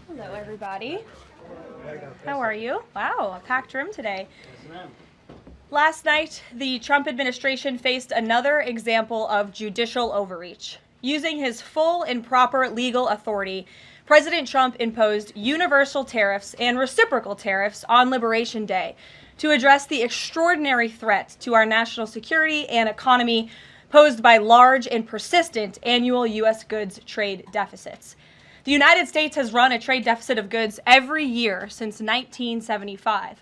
Hello, everybody. How are you? Wow, a packed room today. Yes, ma'am. Last night, the Trump administration faced another example of judicial overreach. Using his full and proper legal authority, President Trump imposed universal tariffs and reciprocal tariffs on Liberation Day to address the extraordinary threat to our national security and economy posed by large and persistent annual U.S. goods trade deficits. The United States has run a trade deficit of goods every year since 1975.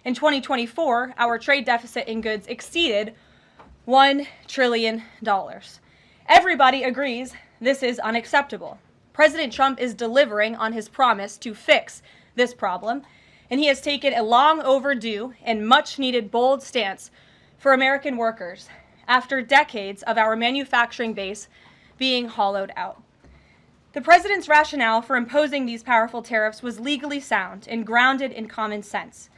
In 2024, our trade deficit in goods exceeded $1 trillion. Everybody agrees this is unacceptable. President Trump is delivering on his promise to fix this problem, and he has taken a long overdue and much needed bold stance for American workers after decades of our manufacturing base being hollowed out. The president's rationale for imposing these powerful tariffs was legally sound and grounded in common sense.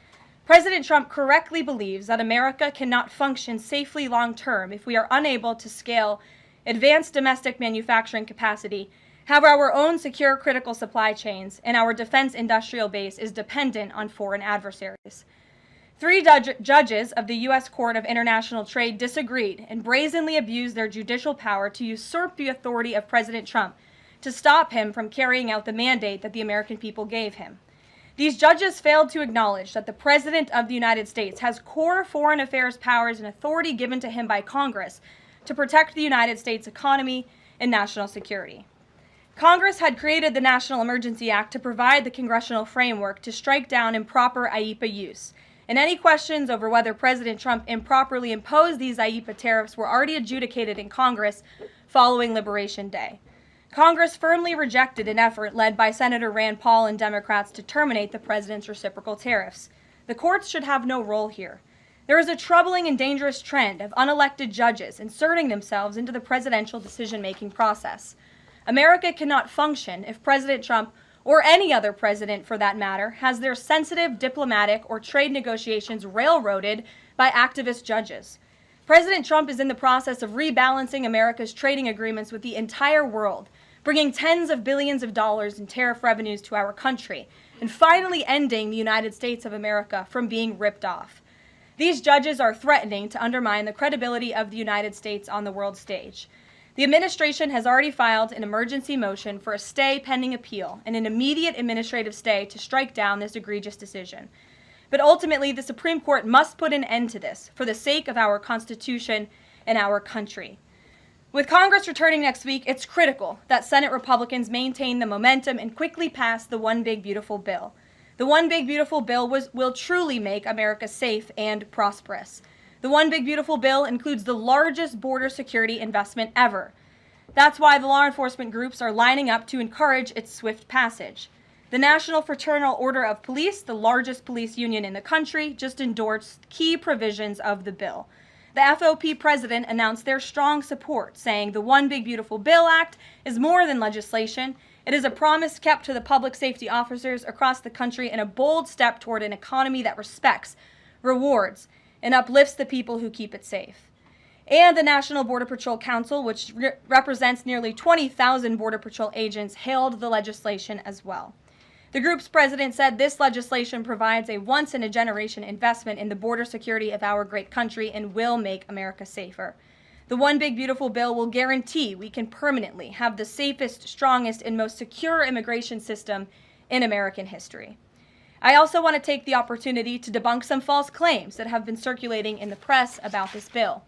President Trump correctly believes that America cannot function safely long-term if we are unable to scale advanced domestic manufacturing capacity, have our own secure critical supply chains, and our defense industrial base is dependent on foreign adversaries. Three judges of the U.S. Court of International Trade disagreed and brazenly abused their judicial power to usurp the authority of President Trump to stop him from carrying out the mandate that the American people gave him. These judges failed to acknowledge that the President of the United States has core foreign affairs powers and authority given to him by Congress to protect the United States economy and national security. Congress had created the National Emergency Act to provide the congressional framework to strike down improper IEEPA use, and any questions over whether President Trump improperly imposed these IEEPA tariffs were already adjudicated in Congress following Liberation Day. Congress firmly rejected an effort led by Senator Rand Paul and Democrats to terminate the president's reciprocal tariffs. The courts should have no role here. There is a troubling and dangerous trend of unelected judges inserting themselves into the presidential decision-making process. America cannot function if President Trump, or any other president for that matter, has their sensitive diplomatic or trade negotiations railroaded by activist judges. President Trump is in the process of rebalancing America's trading agreements with the entire world, bringing tens of billions of dollars in tariff revenues to our country, and finally ending the United States of America from being ripped off. These judges are threatening to undermine the credibility of the United States on the world stage. The administration has already filed an emergency motion for a stay pending appeal and an immediate administrative stay to strike down this egregious decision. But ultimately, the Supreme Court must put an end to this for the sake of our Constitution and our country. With Congress returning next week, it's critical that Senate Republicans maintain the momentum and quickly pass the One Big Beautiful Bill. The One Big Beautiful Bill will truly make America safe and prosperous. The One Big Beautiful Bill includes the largest border security investment ever. That's why the law enforcement groups are lining up to encourage its swift passage. The National Fraternal Order of Police, the largest police union in the country, just endorsed key provisions of the bill. The FOP president announced their strong support, saying the One Big Beautiful Bill Act is more than legislation. It is a promise kept to the public safety officers across the country and a bold step toward an economy that respects, rewards, and uplifts the people who keep it safe. And the National Border Patrol Council, which represents nearly 20,000 Border Patrol agents, hailed the legislation as well. The group's president said this legislation provides a once-in-a-generation investment in the border security of our great country and will make America safer. The One Big Beautiful Bill will guarantee we can permanently have the safest, strongest, and most secure immigration system in American history. I also want to take the opportunity to debunk some false claims that have been circulating in the press about this bill.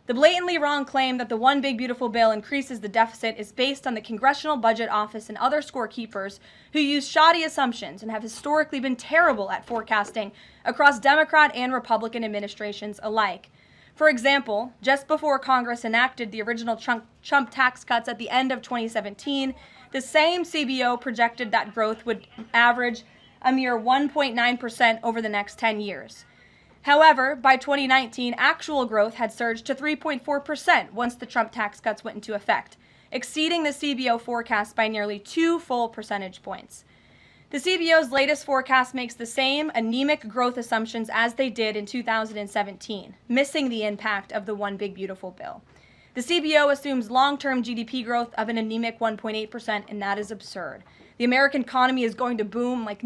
The blatantly wrong claim that the One Big Beautiful Bill increases the deficit is based on the Congressional Budget Office and other scorekeepers who use shoddy assumptions and have historically been terrible at forecasting across Democrat and Republican administrations alike. For example, just before Congress enacted the original Trump tax cuts at the end of 2017, the same CBO projected that growth would average a mere 1.9% over the next 10 years. However, by 2019, actual growth had surged to 3.4% once the Trump tax cuts went into effect, exceeding the CBO forecast by nearly 2 full percentage points. The CBO's latest forecast makes the same anemic growth assumptions as they did in 2017, missing the impact of the One Big Beautiful Bill. The CBO assumes long-term GDP growth of an anemic 1.8%, and that is absurd. The American economy is going to boom like